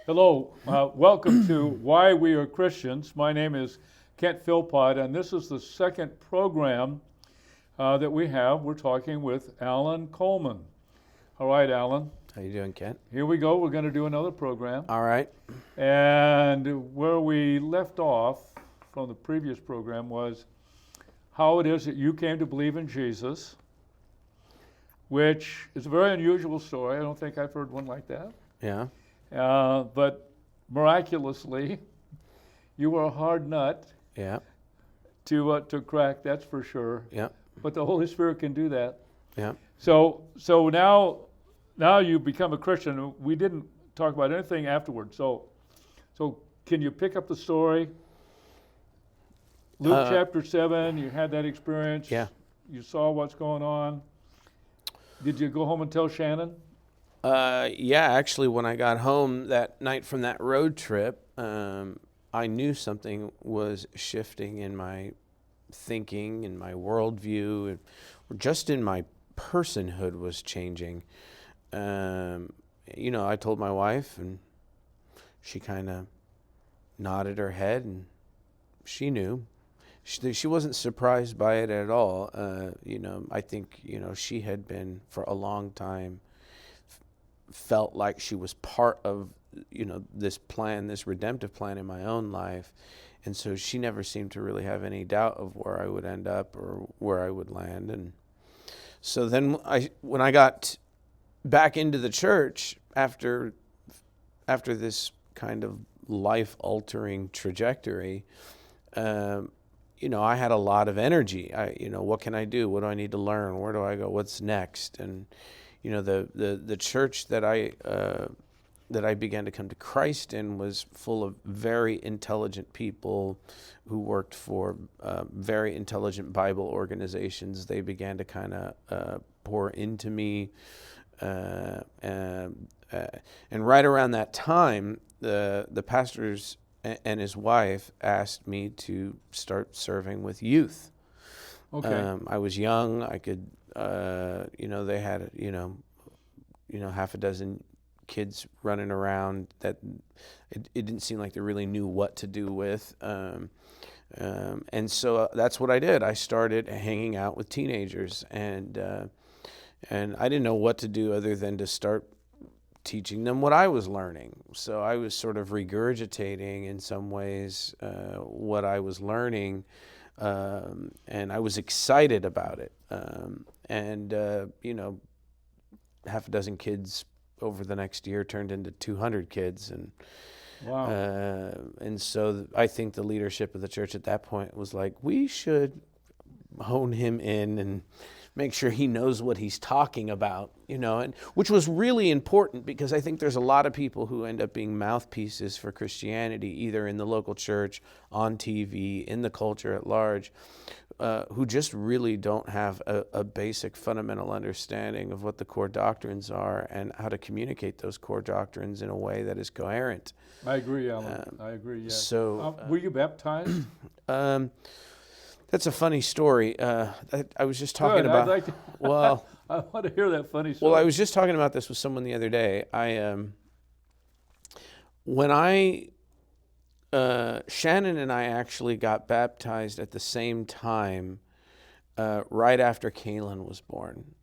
Hello, welcome to Why We Are Christians. My name is Kent Philpott, and this is the second program that we have. We're talking with Alan Coleman. All right, Alan. How you doing, Kent? Here we go. We're going to do another program. All right. And where we left off from the previous program was how it is that you came to believe in Jesus, which is a very unusual story. I don't think I've heard one like that. Yeah. But miraculously, you were a hard nut Yeah. to crack, that's for sure. Yeah. But the Holy Spirit can do that. Yeah. So now you become a Christian. We didn't talk about anything afterwards. So can you pick up the story? Luke chapter 7, you had that experience. Yeah. You saw what's going on. Did you go home and tell Shannon? Yeah, actually, when I got home that night from that road trip, I knew something was shifting in my thinking, in my worldview, and just in my personhood was changing. I told my wife, and she kind of nodded her head, and she knew. She wasn't surprised by it at all. I think, she had been for a long time felt like she was part of, this plan, this redemptive plan in my own life. And so she never seemed to really have any doubt of where I would end up or where I would land. And so then when I got back into the church after this kind of life-altering trajectory, I had a lot of energy. What can I do? What do I need to learn? Where do I go? What's next? And the church that I began to come to Christ in was full of very intelligent people who worked for very intelligent Bible organizations. They began to kind of pour into me. And right around that time, the pastors and his wife asked me to start serving with youth. Okay. I was young. I could, they had, half a dozen kids running around that it didn't seem like they really knew what to do with. And so that's what I did. I started hanging out with teenagers, and I didn't know what to do other than to start teaching them what I was learning. So I was sort of regurgitating in some ways what I was learning, and I was excited about it. Half a dozen kids over the next year turned into 200 kids, and Wow. And so I think the leadership of the church at that point was like, we should hone him in and make sure he knows what he's talking about, and which was really important because I think there's a lot of people who end up being mouthpieces for Christianity, either in the local church, on TV, in the culture at large, who just really don't have a basic fundamental understanding of what the core doctrines are and how to communicate those core doctrines in a way that is coherent. I agree, Alan. I agree, yes. So, were you baptized? That's a funny story. I was just talking Good, about. I'd like to, Well, I want to hear that funny story. well, I was just talking about this with someone the other day. Shannon and I actually got baptized at the same time, right after Coleman was born.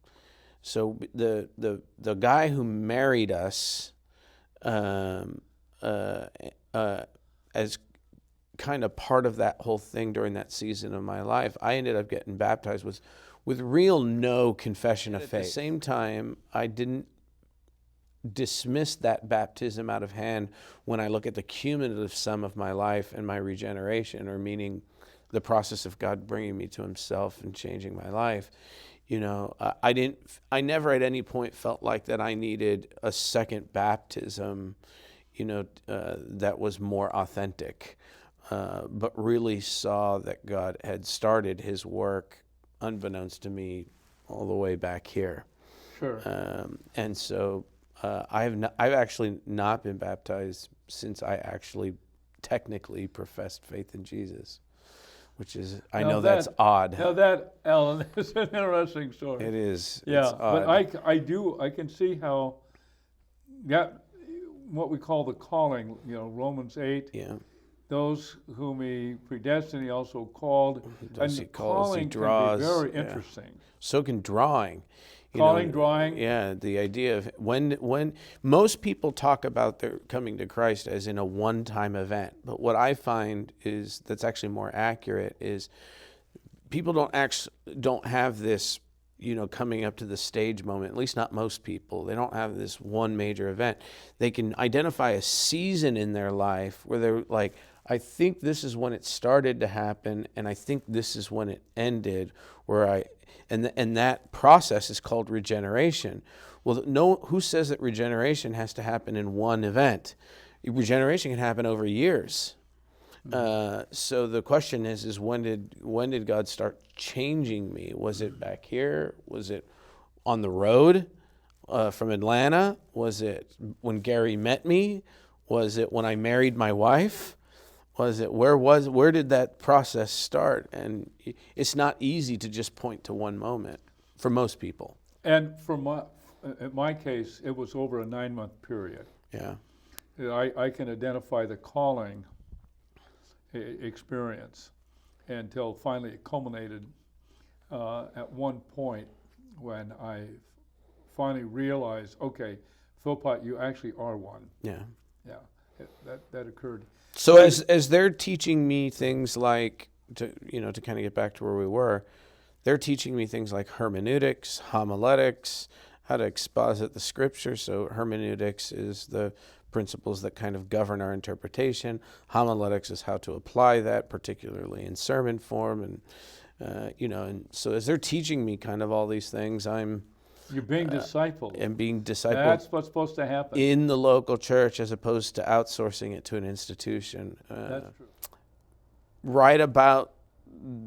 So the guy who married us, as kind of part of that whole thing during that season of my life, I ended up getting baptized with real no confession of faith. At the same time, I didn't dismiss that baptism out of hand when I look at the cumulative sum of my life and my regeneration, or meaning the process of God bringing me to himself and changing my life. I never at any point felt like that I needed a second baptism, that was more authentic. But really saw that God had started his work unbeknownst to me all the way back here. Sure. And so I've actually not been baptized since I actually technically professed faith in Jesus, which is, I know that's odd. Now that, Alan, is an interesting story. It is. Yeah, it's odd. but I can see how, yeah, what we call the calling, Romans 8. Yeah. Those whom he predestined, he also called. Those And he calls, he calling draws. can be very Yeah. interesting. So can drawing. Calling, drawing. Yeah, the idea of when most people talk about their coming to Christ as in a one-time event, but what I find is that's actually more accurate is people don't have this, coming up to the stage moment, at least not most people. They don't have this one major event. They can identify a season in their life where they're like, I think this is when it started to happen, and I think this is when it ended, and that process is called regeneration. Well, who says that regeneration has to happen in one event? Regeneration can happen over years. So the question is when did God start changing me? Was it back here? Was it on the road from Atlanta? Was it when Gary met me? Was it when I married my wife? Where did that process start? And it's not easy to just point to one moment for most people. And in my case, it was over a 9-month period. Yeah. I can identify the calling experience until finally it culminated at one point when I finally realized, okay, Philpott, you actually are one. Yeah. Yeah, that occurred. So as they're teaching me things like, to kind of get back to where we were, they're teaching me things like hermeneutics, homiletics, how to exposit the scripture. So hermeneutics is the principles that kind of govern our interpretation. Homiletics is how to apply that, particularly in sermon form. And so as they're teaching me kind of all these things, You're being discipled. And being discipled. That's what's supposed to happen. In the local church as opposed to outsourcing it to an institution. That's true. Right about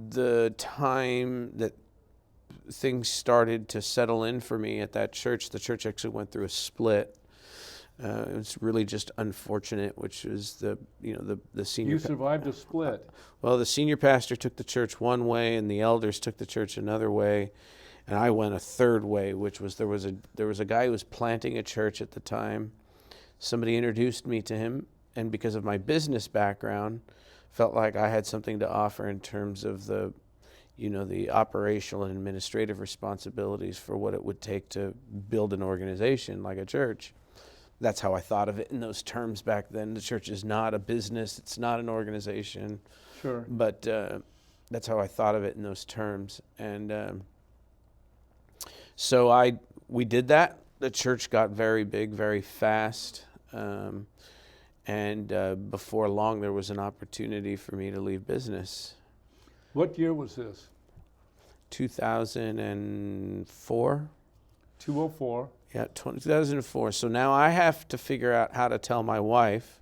the time that things started to settle in for me at that church, the church actually went through a split. It was really just unfortunate, which was the senior. You survived a split. Well, the senior pastor took the church one way, and the elders took the church another way, and I went a third way, which was there was a guy who was planting a church at the time. Somebody introduced me to him, and because of my business background, felt like I had something to offer in terms of the operational and administrative responsibilities for what it would take to build an organization like a church. That's how I thought of it in those terms back then. The church is not a business. It's not an organization. Sure. But that's how I thought of it in those terms. And so we did that. The church got very big, very fast. And before long, there was an opportunity for me to leave business. What year was this? 2004. 204. Yeah, 2004. So now I have to figure out how to tell my wife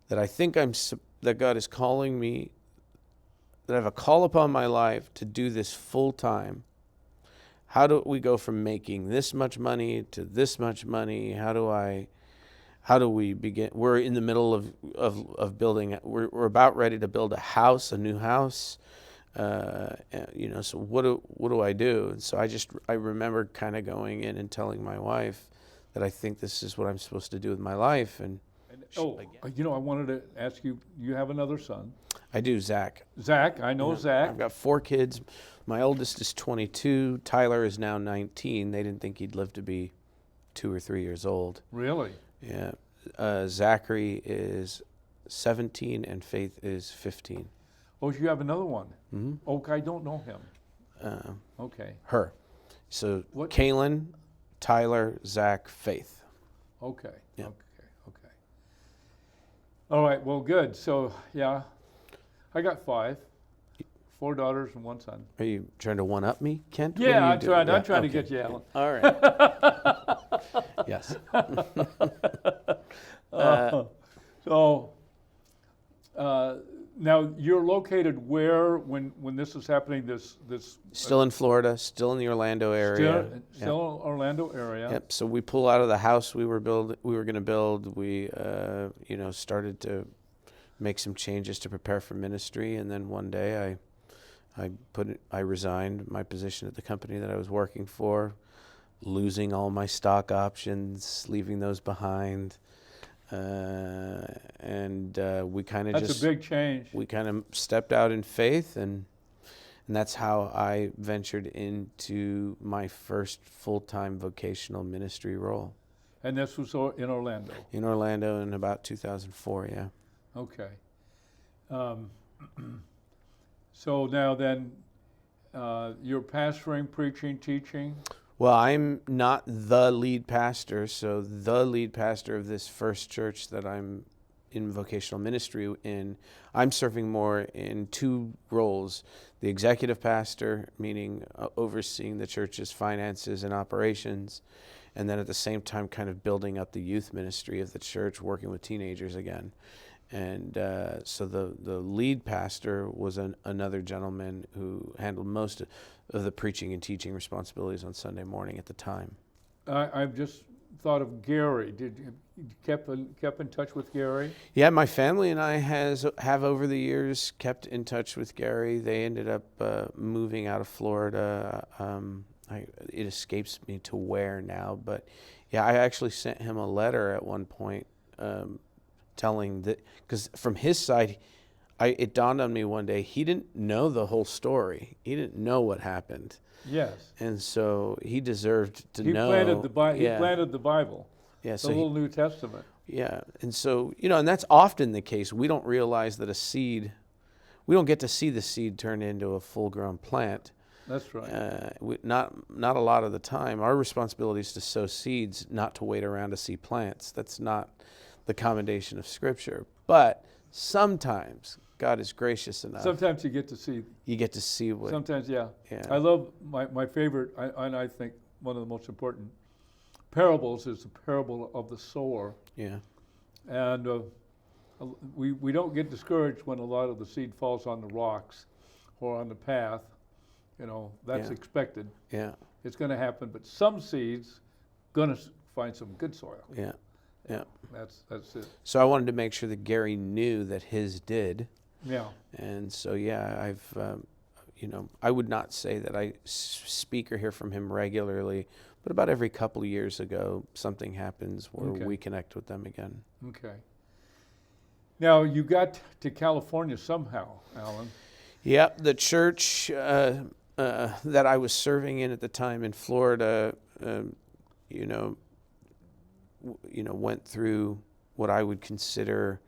that I think that God is calling me, that I have a call upon my life to do this full time. How do we go from making this much money to this much money? How do we begin? We're in the middle of building. We're about ready to build a new house. So what do I do? And so I remember kind of going in and telling my wife that I think this is what I'm supposed to do with my life. I wanted to ask you, you have another son. I do, Zach. Zach, I know Zach. I've got 4 kids. My oldest is 22. Tyler is now 19. They didn't think he'd live to be 2 or 3 years old. Really? Yeah. Zachary is 17 and Faith is 15. Oh, you have another one? Mm-hmm. Okay, I don't know him. Okay. Her. So What? Kaylin, Tyler, Zach, Faith. Okay. Yeah. Okay. All right, well, good. So, yeah, I got 5. 4 daughters and 1 son. Are you trying to one-up me, Kent? Yeah, I'm trying to get you, Alan. All right. Yes. Now you're located where when this is happening? This Still in Florida, still in the Orlando area. Still Orlando area. Yep. So we pull out of the house we were going to build. We started to make some changes to prepare for ministry, and then one day I resigned my position at the company that I was working for, losing all my stock options, leaving those behind. And we kind of That's a big change. we kind of stepped out in faith, and that's how I ventured into my first full-time vocational ministry role. And this was in Orlando. In Orlando in about 2004, yeah. Okay. So now then, you're pastoring, preaching, teaching? Well, I'm not the lead pastor, so the lead pastor of this first church that I'm in vocational ministry in, I'm serving more in two roles. The executive pastor, meaning overseeing the church's finances and operations, and then at the same time kind of building up the youth ministry of the church, working with teenagers again. And so the lead pastor was another gentleman who handled most of the preaching and teaching responsibilities on Sunday morning at the time. I've just thought of Gary. Did you kept in touch with Gary? Yeah, my family and I have over the years kept in touch with Gary. They ended up moving out of Florida. It escapes me to where now, but yeah, I actually sent him a letter at one point telling that, because from his side, it dawned on me one day, he didn't know the whole story. He didn't know what happened. Yes. And so he deserved to know. He planted the Bible. Yeah, the whole New Testament. Yeah, and so, and that's often the case. We don't realize that we don't get to see the seed turn into a full-grown plant. That's right. Not a lot of the time. Our responsibility is to sow seeds, not to wait around to see plants. That's not the commendation of Scripture. But sometimes God is gracious enough. Sometimes you get to see. You get to see what. Sometimes, yeah. Yeah. I love my favorite, and I think one of the most important parables is the parable of the sower. Yeah. And we don't get discouraged when a lot of the seed falls on the rocks or on the path. That's expected. Yeah. It's going to happen, but some seeds going to find some good soil. Yeah. Yeah. That's it. So I wanted to make sure that Gary knew that his did. Yeah. And so, yeah, I've, I would not say that I speak or hear from him regularly, but about every couple of years ago, something happens where we connect with them again. Okay. Now, you got to California somehow, Alan. Yeah, the church that I was serving in at the time in Florida, went through what I would consider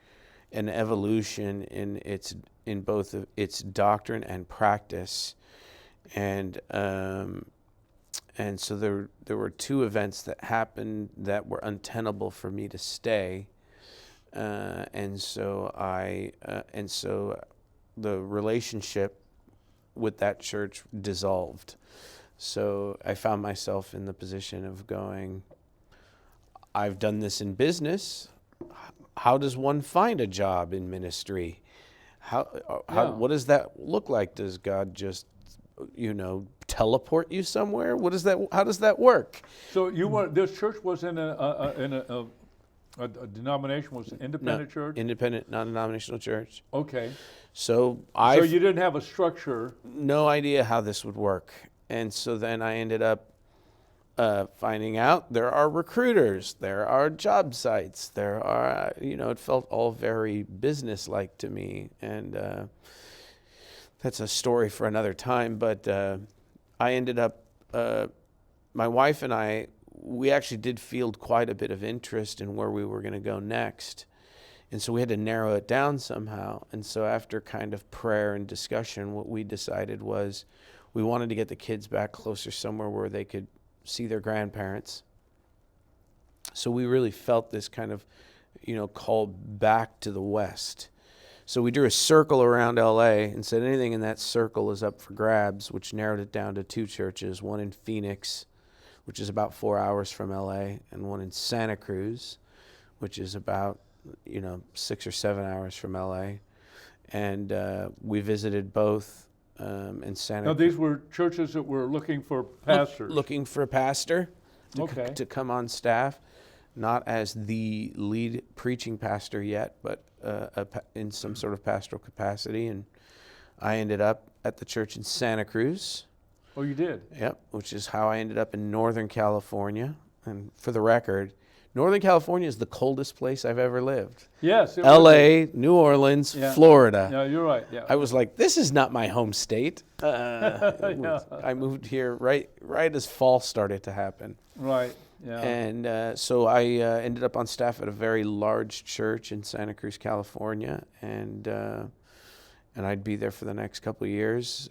an evolution in both of its doctrine and practice, and so there were two events that happened that were untenable for me to stay, and so the relationship with that church dissolved. So I found myself in the position of going, I've done this in business. How does one find a job in ministry? What does that look like? Does God just, teleport you somewhere? How does that work? So this church was in a denomination, was an independent church? Independent, non-denominational church. Okay. So you didn't have a structure. No idea how this would work. And so then I ended up finding out there are recruiters, there are job sites, there are, it felt all very business-like to me. And that's a story for another time. But I ended up, my wife and I, we actually did field quite a bit of interest in where we were going to go next. And so we had to narrow it down somehow. And so after kind of prayer and discussion, what we decided was we wanted to get the kids back closer somewhere where they could see their grandparents. So we really felt this kind of, call back to the West. So we drew a circle around LA and said anything in that circle is up for grabs, which narrowed it down to two churches, one in Phoenix, which is about 4 hours from LA, and one in Santa Cruz, which is about 6 or 7 hours from LA. And we visited both in Santa Cruz. Now, these were churches that were looking for pastors. Looking for a pastor to come on staff, not as the lead preaching pastor yet, but in some sort of pastoral capacity. And I ended up at the church in Santa Cruz. Oh, you did? Yep, which is how I ended up in Northern California. And for the record, Northern California is the coldest place I've ever lived. Yes. It L.A., New Orleans, Yeah. Florida. Yeah, you're right. Yeah. I was like, this is not my home state. Yeah. I moved here right as fall started to happen. Right. Yeah. And so I ended up on staff at a very large church in Santa Cruz, California, and I'd be there for the next couple of years.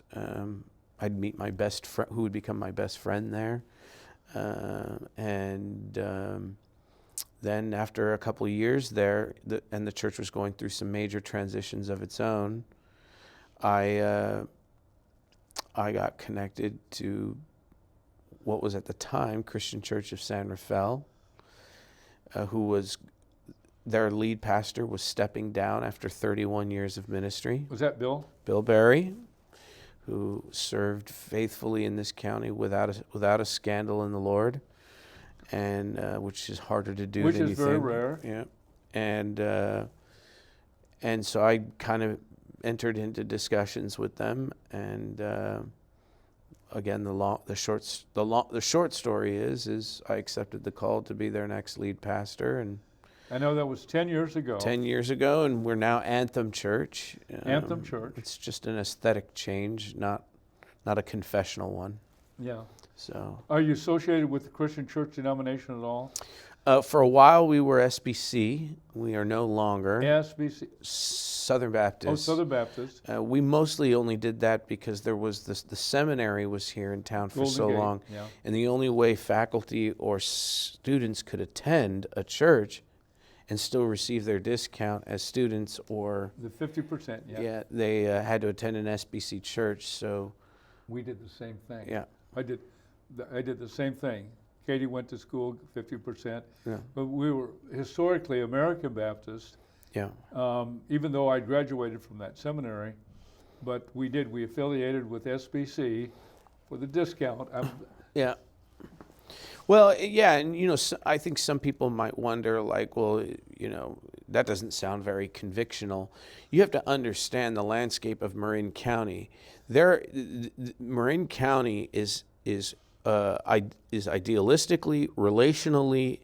I'd meet my best friend, who would become my best friend there, then after a couple of years there, and the church was going through some major transitions of its own, I got connected to what was at the time Christian Church of San Rafael, who was their lead pastor was stepping down after 31 years of ministry. Was that Bill? Bill Berry, who served faithfully in this county without a scandal in the Lord, and which is harder to do. Which than is you very think. rare. Yeah, and so I kind of entered into discussions with them, and again, the short story is I accepted the call to be their next lead pastor, and I know that was 10 years ago. 10 years ago, and we're now Anthem Church. Anthem Church. It's just an aesthetic change, not a confessional one. Yeah. So, Are you associated with the Christian church denomination at all? for a while we were SBC. We are no longer SBC. Southern Baptist. Oh, Southern Baptist. We mostly only did that because there was the seminary was here in town for Golden so Gate, long, yeah. and the only way faculty or students could attend a church and still receive their discount as students or The 50%, yeah. they had to attend an SBC church. So We did the same thing. yeah, I did the same thing. Katie went to school 50%, yeah, but we were historically American Baptist, yeah. even though I graduated from that seminary. But we affiliated with SBC for the discount. Yeah. Well, yeah, and I think some people might wonder, like, well, that doesn't sound very convictional. You have to understand the landscape of Marin County. Marin County is idealistically, relationally,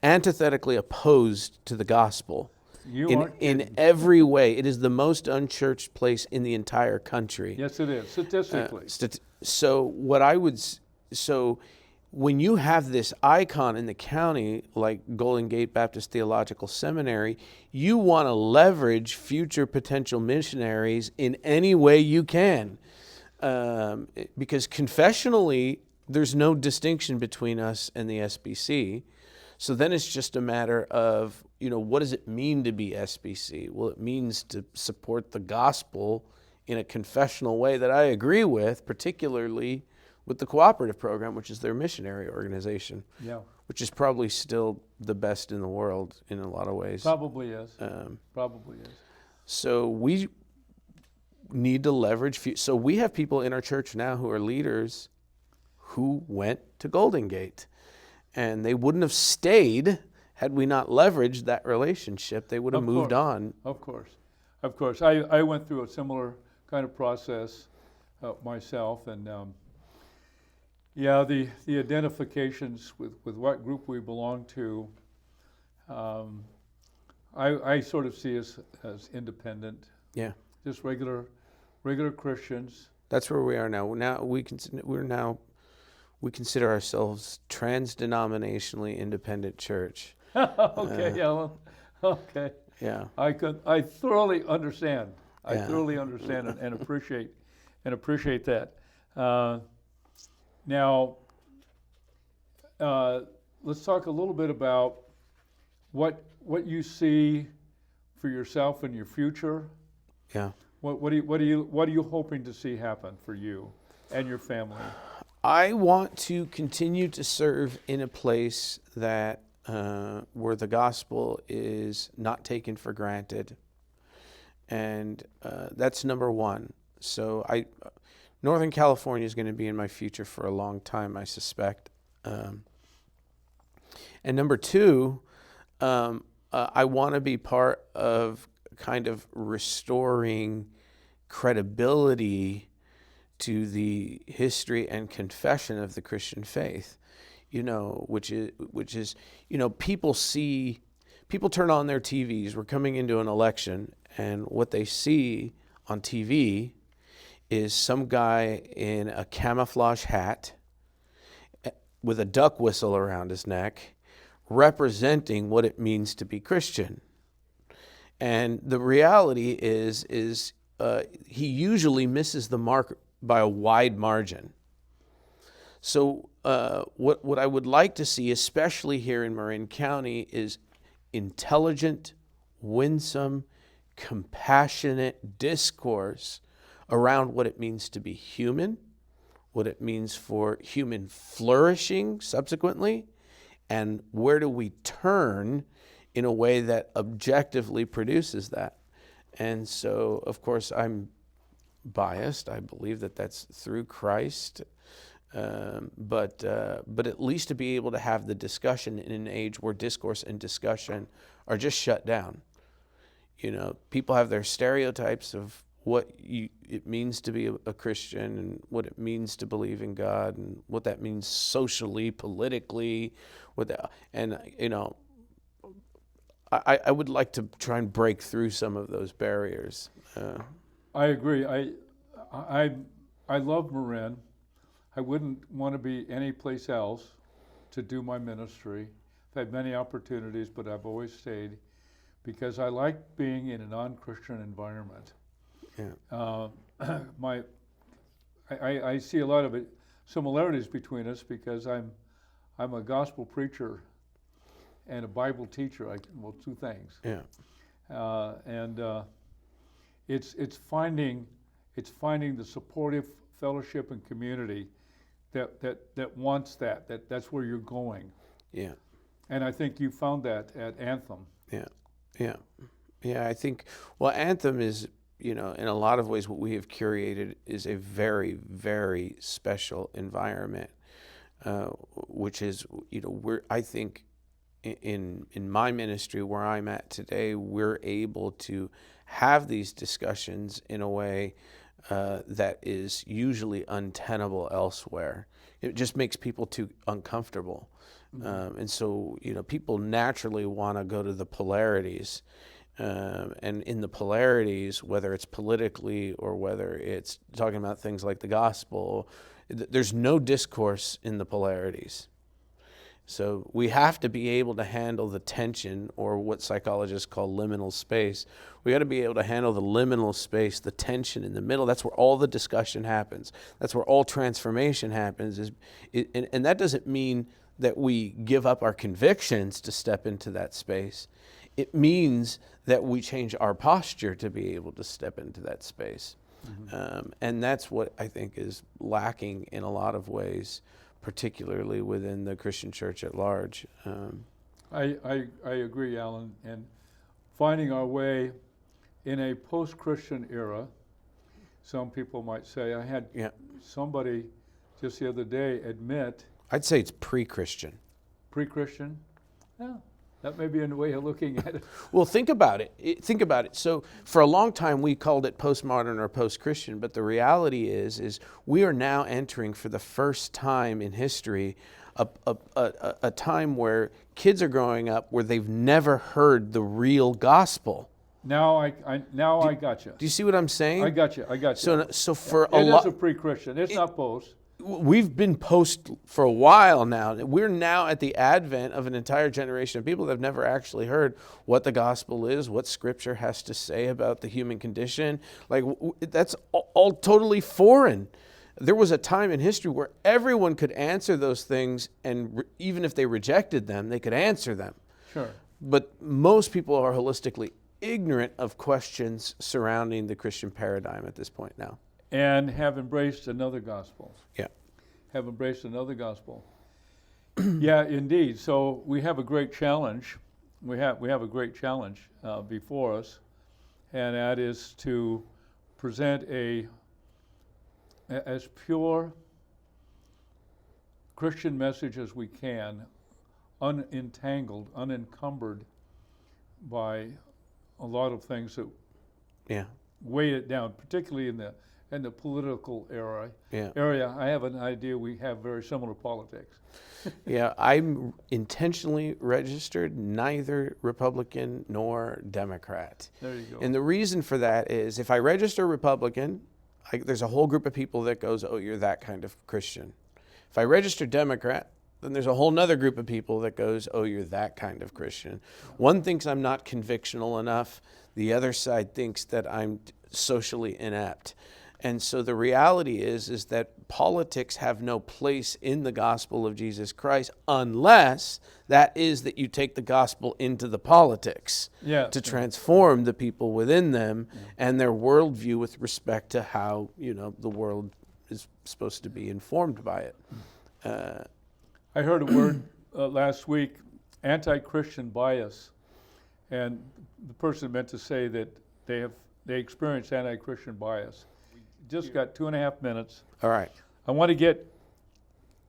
antithetically opposed to the gospel. In every way. It is the most unchurched place in the entire country. Yes, it is, statistically. So when you have this icon in the county like Golden Gate Baptist Theological Seminary, you want to leverage future potential missionaries in any way you can. Because confessionally, there's no distinction between us and the SBC. So then it's just a matter of, what does it mean to be SBC? Well, it means to support the gospel in a confessional way that I agree with, particularly with the cooperative program, which is their missionary organization, which is probably still the best in the world in a lot of ways. Probably is. Probably is. So we need to leverage. So we have people in our church now who are leaders who went to Golden Gate, and they wouldn't have stayed had we not leveraged that relationship. They would have moved on. Of course. I went through a similar kind of process myself, and the identifications with what group we belong to, I sort of see us as independent. Yeah. Just regular Christians. That's where we are now. We consider ourselves trans-denominationally independent church. Okay, Alan. Okay. Yeah. I thoroughly understand. I thoroughly understand and appreciate that. Now, let's talk a little bit about what you see for yourself in your future. Yeah. What are you hoping to see happen for you and your family? I want to continue to serve in a place that where the gospel is not taken for granted, and that's number one. So Northern California is going to be in my future for a long time, I suspect. And number two, I want to be part of kind of restoring credibility to the history and confession of the Christian faith. which is, people turn on their TVs. We're coming into an election, and what they see on TV is some guy in a camouflage hat with a duck whistle around his neck representing what it means to be Christian. And the reality is he usually misses the mark by a wide margin. So what I would like to see, especially here in Marin County, is intelligent, winsome, compassionate discourse around what it means to be human, what it means for human flourishing subsequently, and where do we turn in a way that objectively produces that. And so, of course, I'm biased. I believe that that's through Christ. But at least to be able to have the discussion in an age where discourse and discussion are just shut down. People have their stereotypes of what it means to be a Christian and what it means to believe in God and what that means socially, politically, I would like to try and break through some of those barriers. I agree. I love Marin. I wouldn't want to be any place else to do my ministry. I've had many opportunities, but I've always stayed because I like being in a non-Christian environment. Yeah. I see a lot of similarities between us because I'm a gospel preacher and a Bible teacher. Two things. Yeah. It's finding the supportive fellowship and community that wants that's where you're going. Yeah. And I think you found that at Anthem. Yeah. I think Anthem is, in a lot of ways what we have curated is a very, very special environment, which is, I think in my ministry where I'm at today, we're able to have these discussions in a way that is usually untenable elsewhere. It just makes people too uncomfortable. Mm-hmm. And so, people naturally want to go to the polarities. And in the polarities, whether it's politically or whether it's talking about things like the gospel, there's no discourse in the polarities. So we have to be able to handle the tension, or what psychologists call liminal space. We got to be able to handle the liminal space, the tension in the middle. That's where all the discussion happens. That's where all transformation happens. And that doesn't mean that we give up our convictions to step into that space. It means that we change our posture to be able to step into that space. Mm-hmm. And that's what I think is lacking in a lot of ways, particularly within the Christian church at large. I agree, Alan. And finding our way in a post-Christian era, some people might say, I had somebody just the other day admit. I'd say it's pre-Christian. Pre-Christian? Yeah. That may be a way of looking at it. Well, think about it. So for a long time, we called it postmodern or post-Christian, but the reality is we are now entering for the first time in history a time where kids are growing up where they've never heard the real gospel. Now I got you. Do you see what I'm saying? I got you. So for a lot, it is a pre-Christian. It's not post. We've been post for a while now. We're now at the advent of an entire generation of people that have never actually heard what the gospel is, what Scripture has to say about the human condition. Like, that's all totally foreign. There was a time in history where everyone could answer those things, and even if they rejected them, they could answer them. Sure. But most people are holistically ignorant of questions surrounding the Christian paradigm at this point now. And have embraced another gospel. Yeah. Have embraced another gospel. Yeah, indeed. So we have a great challenge. We have a great challenge before us, and that is to present as pure Christian message as we can, unentangled, unencumbered by a lot of things that weigh it down, particularly in in the political area. Yeah. I have an idea we have very similar politics. Yeah, I'm intentionally registered neither Republican nor Democrat. There you go. And the reason for that is if I register Republican, there's a whole group of people that goes, oh, you're that kind of Christian. If I register Democrat, then there's a whole nother group of people that goes, oh, you're that kind of Christian. One thinks I'm not convictional enough. The other side thinks that I'm socially inept. And so the reality is that politics have no place in the gospel of Jesus Christ unless that is that you take the gospel into the politics to transform the people within them and their worldview with respect to how, the world is supposed to be informed by it. I heard a word last week, anti-Christian bias, and the person meant to say that they experience anti-Christian bias. Just got 2.5 minutes. All right. I want to get,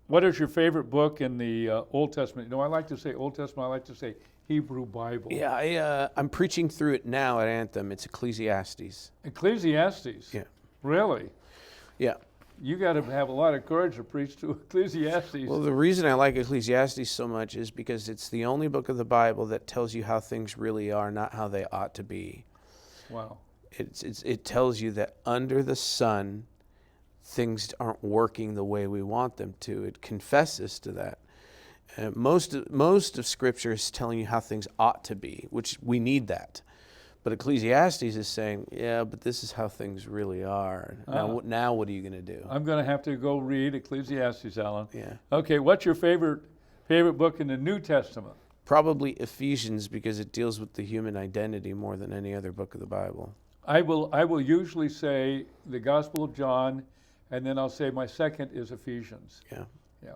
what is your favorite book in the Old Testament? I like to say Old Testament, I like to say Hebrew Bible. Yeah, I'm preaching through it now at Anthem. It's Ecclesiastes. Ecclesiastes? Yeah. Really? Yeah. You got to have a lot of courage to preach to Ecclesiastes. Well, the reason I like Ecclesiastes so much is because it's the only book of the Bible that tells you how things really are, not how they ought to be. Wow. It tells you that under the sun, things aren't working the way we want them to. It confesses to that. Most of Scripture is telling you how things ought to be, which we need that. But Ecclesiastes is saying, yeah, but this is how things really are. Now what are you going to do? I'm going to have to go read Ecclesiastes, Alan. Yeah. Okay, what's your favorite book in the New Testament? Probably Ephesians, because it deals with the human identity more than any other book of the Bible. I will usually say the Gospel of John, and then I'll say my second is Ephesians. Yeah. Yeah,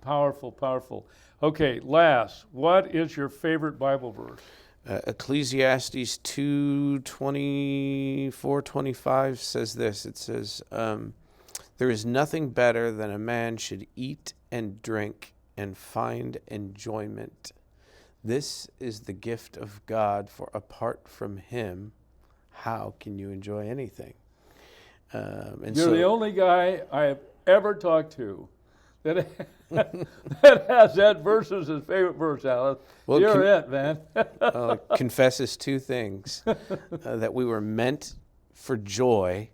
powerful, powerful. Okay, last, what is your favorite Bible verse? Ecclesiastes 2:24-25 says this. It says, there is nothing better than a man should eat and drink and find enjoyment. This is the gift of God, for apart from him, how can you enjoy anything? You're the only guy I have ever talked to that has that verse as his favorite verse, Alan. Well, you're it, man. Confesses two things. That we were meant for joy,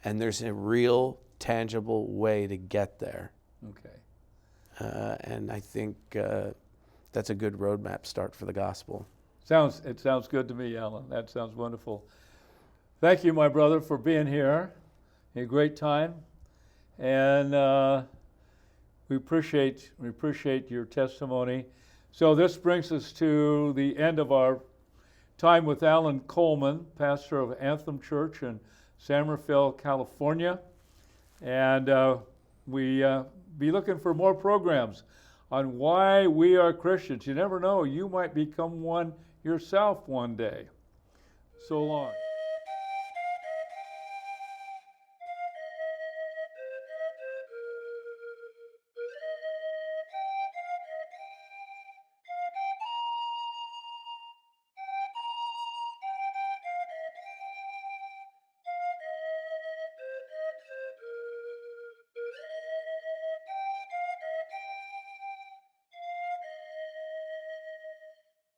and there's a real, tangible way to get there. Okay. And I think that's a good roadmap start for the gospel. It sounds good to me, Alan. That sounds wonderful. Thank you, my brother, for being here. A great time. And we appreciate your testimony. So this brings us to the end of our time with Alan Coleman, pastor of Anthem Church in San Rafael, California. And we be looking for more programs on why we are Christians. You never know, you might become one yourself one day. So long.